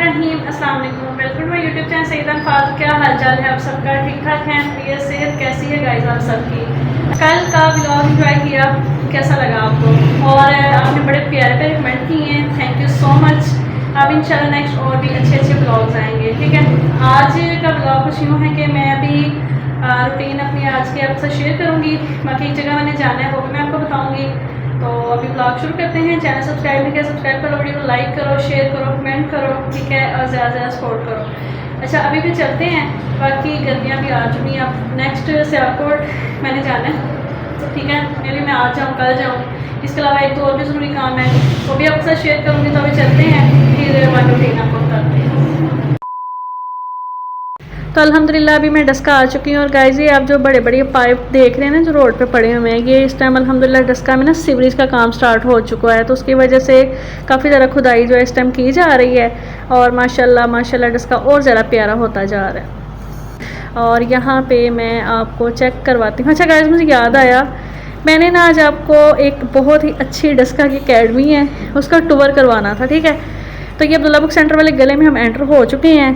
बिस्मिल्लाहिर्रहमानिर्रहीम। अस्सलाम वालेकुम। Welcome to YouTube channel Saeeda फात। क्या हाल चाल है आप सबका? ठीक ठाक हैं? ये सेहत कैसी है गाइस आप सबकी? कल का व्लॉग एंजॉय किया, कैसा लगा आपको? और आपने बड़े प्यारे प्यारे कमेंट किए हैं, थैंक यू सो मच। अब इंशाल्लाह नेक्स्ट और भी अच्छे अच्छे व्लॉग्स आएंगे, ठीक है। आज का व्लॉग कुछ यूँ है कि मैं अभी रूटीन अपनी आज की आपसे शेयर करूँगी। बाकी एक जगह मैंने जाना है वो भी मैं आपको बताऊँगी। तो अभी ब्लॉग शुरू करते हैं। चैनल सब्सक्राइब नहीं किया, सब्सक्राइब करो, वीडियो को लाइक करो, शेयर करो, कमेंट करो, ठीक है, और ज़्यादा से ज़्यादा सपोर्ट करो। अच्छा, अभी भी चलते हैं। बाकी गर्मियाँ भी आ चुकी हैं। अब नेक्स्ट सियालकोट मैंने जाना है, ठीक है। मे भी मैं आज जाऊँ, कल जाऊँ। इसके अलावा एक तो और भी ज़रूरी काम है, वो भी आपके साथ शेयर करूँगी। तो अभी चलते हैं, फिर बाकी रूटीन आपको बताते हैं। तो अल्हम्दुलिल्लाह अभी मैं डस्का आ चुकी हूँ। और गाइस ये आप जो बड़े बड़े पाइप देख रहे हैं ना जो रोड पे पड़े हुए हैं, ये इस टाइम अल्हम्दुलिल्लाह डस्का में ना सीवरेज का काम स्टार्ट हो चुका है। तो उसकी वजह से काफ़ी ज़्यादा खुदाई जो है इस टाइम की जा रही है। और माशाल्लाह माशाल्लाह डस्का और ज़्यादा प्यारा होता जा रहा है। और यहाँ पर मैं आपको चेक करवाती हूँ। अच्छा गाइस, मुझे याद आया, मैंने ना आज आपको एक बहुत ही अच्छी डस्का की अकेडमी है उसका टूर करवाना था, ठीक है। तो ये अब्दुल्ला बुक सेंटर वाले गले में हम एंटर हो चुके हैं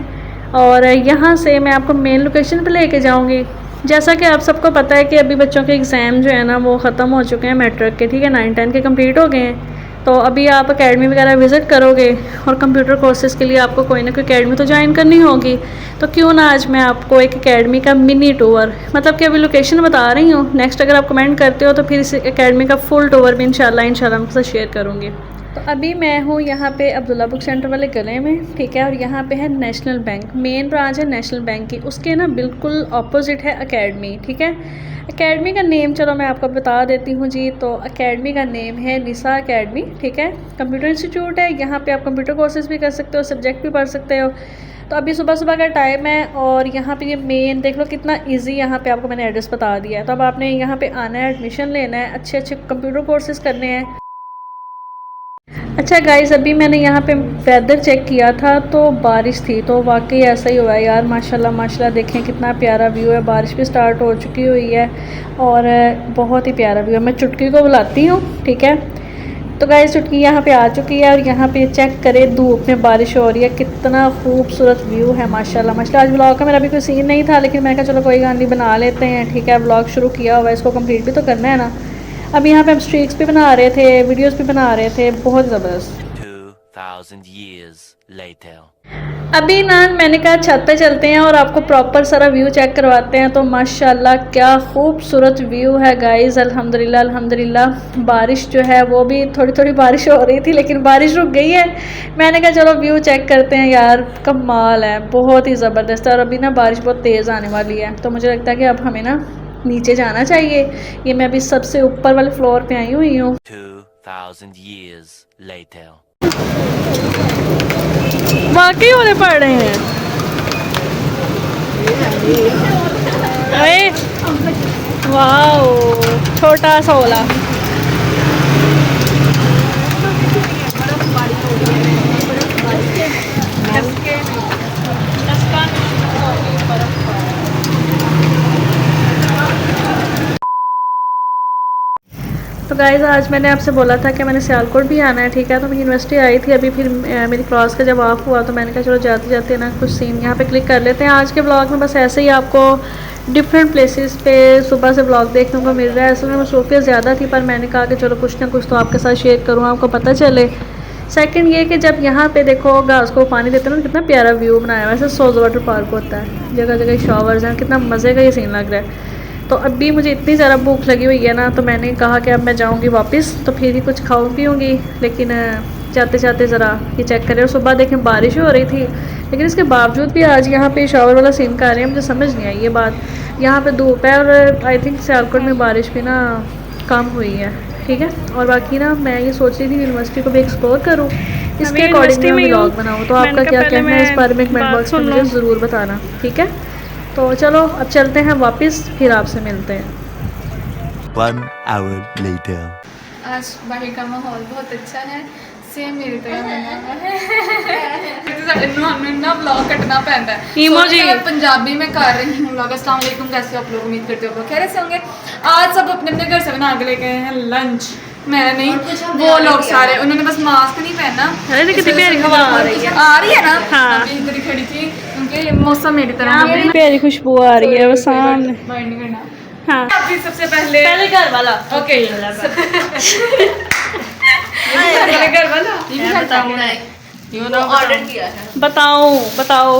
और यहाँ से मैं आपको मेन लोकेशन पे लेके जाऊँगी। जैसा कि आप सबको पता है कि अभी बच्चों के एग्ज़ाम जो है ना वो ख़त्म हो चुके हैं मैट्रिक के, ठीक है, 9-10 के कंप्लीट हो गए हैं। तो अभी आप अकेडमी वगैरह विज़िट करोगे और कंप्यूटर कोर्सेज़ के लिए आपको कोई ना कोई अकेडमी तो ज्वाइन करनी होगी। तो क्यों ना आज मैं आपको एक अकेडमी का मिनी टूर, मतलब कि अभी लोकेशन बता रही हूँ, नेक्स्ट अगर आप कमेंट करते हो तो फिर इस अकेडमी का फुल टूर भी इंशाल्लाह आपके साथ शेयर करूँगी। तो अभी मैं हूँ यहाँ पे अब्दुल्ला बुक सेंटर वाले गले में, ठीक है। और यहाँ पे है नेशनल बैंक, मेन ब्रांच है नेशनल बैंक की, उसके ना बिल्कुल ऑपोजिट है अकेडमी, ठीक है। अकेडमी का नेम चलो मैं आपको बता देती हूँ जी। तो अकेडमी का नेम है निसा अकेडमी, ठीक है। कंप्यूटर इंस्टीट्यूट है। यहाँ पे आप कंप्यूटर कोर्सेज भी कर सकते हो, सब्जेक्ट भी पढ़ सकते हो। तो अभी सुबह सुबह का टाइम है और यहाँ पे ये मेन देख लो कितना इजी, यहाँ पे आपको मैंने एड्रेस बता दिया है। तो अब आपने यहाँ पे आना है, एडमिशन लेना है, अच्छे अच्छे कंप्यूटर कोर्सेज करने हैं। अच्छा गाइस, अभी मैंने यहाँ पे वेदर चेक किया था तो बारिश थी, तो वाकई ऐसा ही हुआ है यार। माशाल्लाह माशाल्लाह, देखें कितना प्यारा व्यू है। बारिश भी स्टार्ट हो चुकी हुई है और बहुत ही प्यारा व्यू है। मैं चुटकी को बुलाती हूँ, ठीक है। तो गाइस चुटकी यहाँ पे आ चुकी है और यहाँ पे चेक करें धूप में बारिश हो रही है, कितना खूबसूरत व्यू है माशाल्लाह माशाल्लाह। आज ब्लॉग का मेरा भी कोई सीन नहीं था, लेकिन मैं कहा चलो कोई गानी बना लेते हैं, ठीक है। ब्लॉग शुरू किया हुआ है, इसको कंप्लीट भी तो करना है ना। अब यहाँ पे हम स्ट्रीक्स भी बना रहे थे, वीडियोस भी बना रहे थे, बहुत ज़बरदस्त। 2000 years later. अभी ना मैंने कहा छत पे चलते हैं और आपको प्रॉपर सारा व्यू चेक करवाते हैं। तो माशाल्लाह क्या खूबसूरत व्यू है गाइस, अल्हम्दुलिल्लाह अल्हम्दुलिल्लाह। बारिश जो है वो भी थोड़ी थोड़ी बारिश हो रही थी, लेकिन बारिश रुक गई है। मैंने कहा चलो व्यू चेक करते हैं यार, कमाल है, बहुत ही ज़बरदस्त है। और अभी ना बारिश बहुत तेज़ आने वाली है, तो मुझे लगता है कि अब हमें ना नीचे जाना चाहिए। ये मैं अभी सबसे ऊपर वाले फ्लोर पे आई हुई हूँ। 2000 years later. वाकई वाले पड़ रहे हैं। अरे वाओ, छोटा सा ओला। तो गाइज़ आज मैंने आपसे बोला था कि मैंने सियालकोट भी आना है, ठीक है। तो मैं यूनिवर्सिटी आई थी अभी, फिर मेरी क्लास का जब ऑफ हुआ तो मैंने कहा चलो जाते जाते ना कुछ सीन यहाँ पे क्लिक कर लेते हैं। आज के ब्लॉग में बस ऐसे ही आपको डिफरेंट प्लेसेस पे सुबह से ब्लॉग देखने को मिल रहा है। असल में मसरूफियत ज़्यादा थी, पर मैंने कहा कि चलो कुछ ना कुछ तो आपके साथ शेयर करूँ, आपको पता चले। सेकंड ये कि जब यहाँ पे देखो घास को पानी देते हैं ना, कितना प्यारा व्यू बनाया हुआ है। वैसे सोज वाटर पार्क होता है, जगह जगह शावर्स हैं, कितना मज़े का ये सीन लग रहा है। तो अभी मुझे इतनी ज़्यादा भूख लगी हुई है ना, तो मैंने कहा कि अब मैं जाऊंगी वापस, तो फिर ही कुछ खाऊं पीऊँगी। लेकिन जाते जाते ज़रा ये चेक करें। और सुबह देखें बारिश हो रही थी, लेकिन इसके बावजूद भी आज यहाँ पे शावर वाला सीन कर रहे हैं। मुझे समझ नहीं आई ये बात। यहाँ पे धूप है और आई थिंक सियालकोट में बारिश भी ना कम हुई है, ठीक है। और बाकी ना मैं ये सोच रही थी यूनिवर्सिटी को भी एक्सप्लोर करूँ, इसके अकॉर्डिंग मैं व्लॉग बनाऊँ। तो आपका क्या कहना है इस बारे में कमेंट बॉक्स में मुझे ज़रूर बताना, ठीक है। तो चलो अब चलते हैं वापस, फिर आपसे मिलते हैं। 1 hour later. आज बाहर का माहौल बहुत अच्छा है, सेम मेरी तरह ना ब्लॉग कटना पैंदा है। मैं पंजाबी में कर रही हूँ ब्लॉग। अस्सलाम वालेकुम, कैसे आप लोग? उम्मीद करते हो आप लोग खैर से होंगे। आज सब अपने अपने घर से बना के लेके गए हैं लंच, मैं नहीं, वो लोग सारे, उन्होंने बस मास्क नहीं पहना। अरे कितनी प्यारी हवा आ रही है। आ रही है ना? हाँ। अभी इधर ही खड़ी थी क्योंकि मौसम मेरी तरह कितनी प्यारी खुशबू आ रही है वो सामने। माइंड नहीं करना। हाँ अभी सबसे पहले घर वाला ओके घर वाला ऑर्डर किया है। बताओ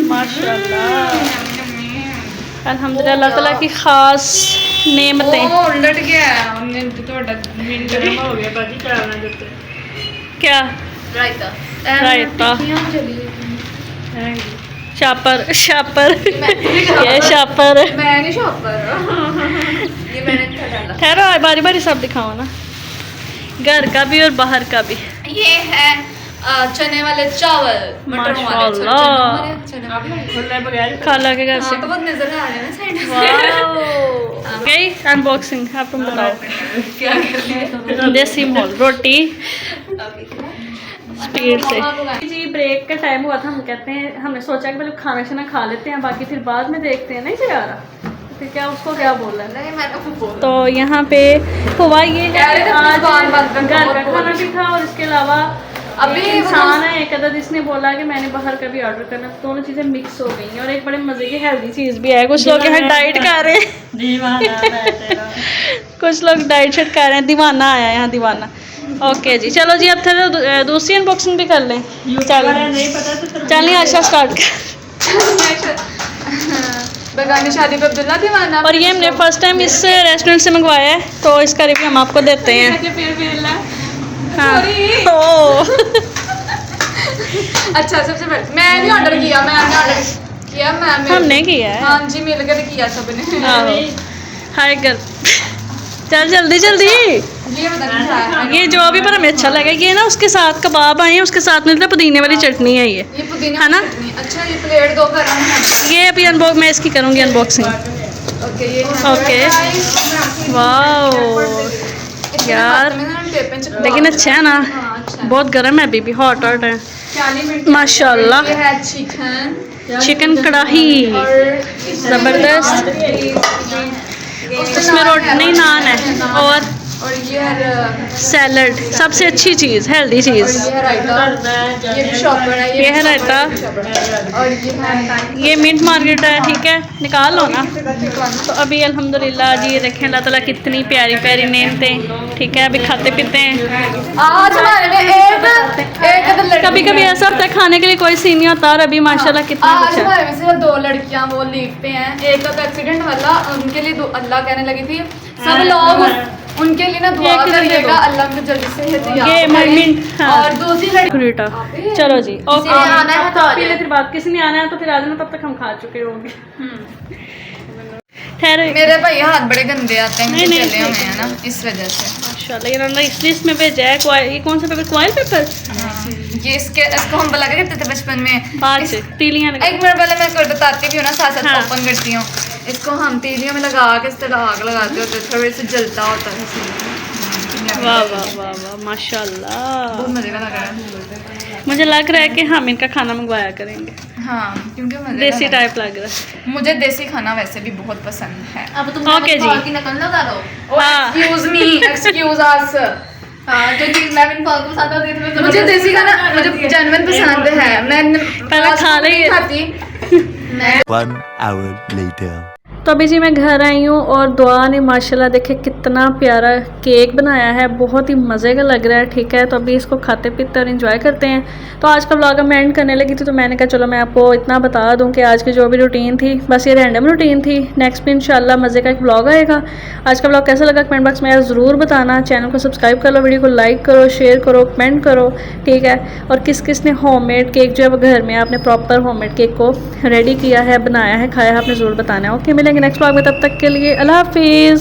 माशाल्लाह अल्हम्दुलिल्लाह, अल्लाह ताला की खास नेमतें। ਉਹ ਉਲਟ ਗਿਆ ਉਹਨੇ ਤੁਹਾਡਾ ਮਿੰਟ ਹੋ ਗਿਆ ਬਾਜੀ ਚਾਵਣਾ ਦੇ ਉੱਤੇ क्या ਰਾਇਤਾ रायता ਚਲੀ शापर ये शापर मैं नहीं शॉपर ये मैंने डाला। ठहरो बारी बारी सब दिखाओ ना, घर का भी और बाहर का भी। ये है चने वाले चावल, मटर वाले माशाल्लाह। चने वाले खाला के घर से तो बहुत नजर आ रहे हैं ना साइड गई अनबॉक्सिंग। आप तुम बताओ क्या कर लिया देसी मोल रोटी स्पीड से। जी ब्रेक का टाइम हुआ था, हम कहते हैं, हमने सोचा कि पहले खाना शाना खा लेते हैं, बाकी फिर बाद में देखते हैं। नहीं जी आ रहा फिर क्या, उसको क्या बोल रहा है। नहीं मैं तो बोल तो यहाँ पे हुआ ये है यार, कि ये तो आज दुकान बंद कर घर बहुत का खाना भी था और इसके अलावा अभी एक इंसान है एक अदद, इसने बोला कि मैंने बाहर का भी ऑर्डर करना, तो दोनों चीज़ें मिक्स हो गई हैं और एक बड़े मज़े की हेल्दी चीज़ भी है। कुछ लोग यहाँ डाइट कर रहे हैं कुछ लोग डाइट शेट कर रहे हैं। दीवाना आया यहाँ दीवाना। ओके जी चलो जी, अब थोड़ा दूसरी अनबॉक्सिंग भी कर लें। चलिए आशा स्टार्ट कर। बेगानी शादी पे अब्दुल्ला दीवाना। और ये हमने फर्स्ट टाइम इस रेस्टोरेंट से मंगवाया है, तो इसका रिव्यू हम आपको देते हैं। हाँ ओ अच्छा सबसे पहले मैंने ऑर्डर किया, हमने किया है। हाँ जी मिलकर किया सबने। हाय गर्ल चल जल्दी ये बता क्या है? ये जो भी पर हमें अच्छा लगा, ये ना उसके साथ कबाब आए हैं, उसके साथ मिलता है पुदीने वाली चटनी है ये पुदीना है ना। चटनी। अच्छा ये प्लेट दो कर रहा हूँ। ये अभी मैं इसकी करूँगी अनबॉक्सिंग। ओके ये ओके वाओ यार, लेकिन अच्छा है ना, बहुत गर्म है अभी भी, हॉट है 40 मिनट माशाल्लाह। ये है चिकन कढ़ाई ज़बरदस्त, इसमें रोटी नहीं नान है और ये है सैलड, सबसे अच्छी चीज़ हेल्दी चीज़। ये है रायता, ये भी शॉपर है, ये है रायता, और ये है ये मिंट मार्केट है, ठीक है निकाल लो ना। तो अभी अल्हम्दुलिल्लाह जी ये देखें अल्लाह ताला कितनी प्यारी प्यारी नेमतें, ठीक है अभी खाते पीते हैं। आज हमारे में एक कभी कभी ऐसा होता है खाने के लिए कोई सीन नहीं होता, और अभी माशाल्लाह कितना आज कुछ है। हमारे में सिर्फ 2 लड़कियां वो लीव पे हैं। एक का एक्सीडेंट वाला, उनके लिए अल्लाह कहने लगी थी सब लोग उनके लिए ना दुआ करिएगा, अल्लाह को जल्दी से ये मिनट हाँ। और दूसरी लड़की चलो जी ओके, आना है तो आ जाए। फिर बाद किसी ने आना है तो फिर आ जाना, तब तक हम खा चुके होंगे। ठहरे मेरे भाई हाथ बड़े गंदे आते हैं, नहीं, मुझे नहीं, चले हुए हैं ना इस वजह से। माशाल्लाह ये ना इस लिस्ट में भेजा है। ये कौन सा पेपर, क्वाइल पेपर? ये इसको हम बला करते थे बचपन में। बाद से तीलियां लगा। एक मिनट पहले मैं इसको बताती भी हूँ ना, साथ साथ हाँ। ओपन करती हूँ। इसको हम तीलियों में लगा के इस तरह आग लगाते होते, थोड़े से जलता होता है। वाह वाह वाह वाह माशाल्लाह, बहुत मजे का लग रहा है। मुझे लग रहा है कि हम इनका खाना मंगवाया करेंगे। हाँ क्योंकि मजे देसी का टाइप लग रहा है। मुझे देसी खाना वैसे भी बहुत पसंद है। अब तुम ओके जी। की नकल ना करो। हाँ। एक्सक्यूज अस। हाँ जो चीज मैं भी फॉल को साथ होती है तो मुझे देसी खाना मुझे जनवन पसंद है। मैं पहले खा रही है। खाती। 1 hour later. तो अभी जी मैं घर आई हूँ और दुआ ने माशाल्लाह देखे कितना प्यारा केक बनाया है, बहुत ही मज़े का लग रहा है, ठीक है। तो अभी इसको खाते पीते और इन्जॉय करते हैं। तो आज का व्लॉग मैं एंड करने लगी थी, तो मैंने कहा चलो मैं आपको इतना बता दूं कि आज की जो भी रूटीन थी, बस ये रैंडम रूटीन थी। नेक्स्ट भी इंशाल्लाह मज़े का एक व्लॉग आएगा। आज का व्लॉग कैसा लगा कमेंट बॉक्स में ज़रूर बताना। चैनल को सब्सक्राइब कर लो, वीडियो को लाइक करो, शेयर करो, कमेंट करो, ठीक है। और किस किस ने होममेड केक जो है वो घर में आपने प्रॉपर होममेड केक को रेडी किया है, बनाया है, खाया है, आपने ज़रूर बताना है। ओके मिलेंगे नेक्स्ट व्लॉग में, तब तक के लिए अल्लाह हाफिज़।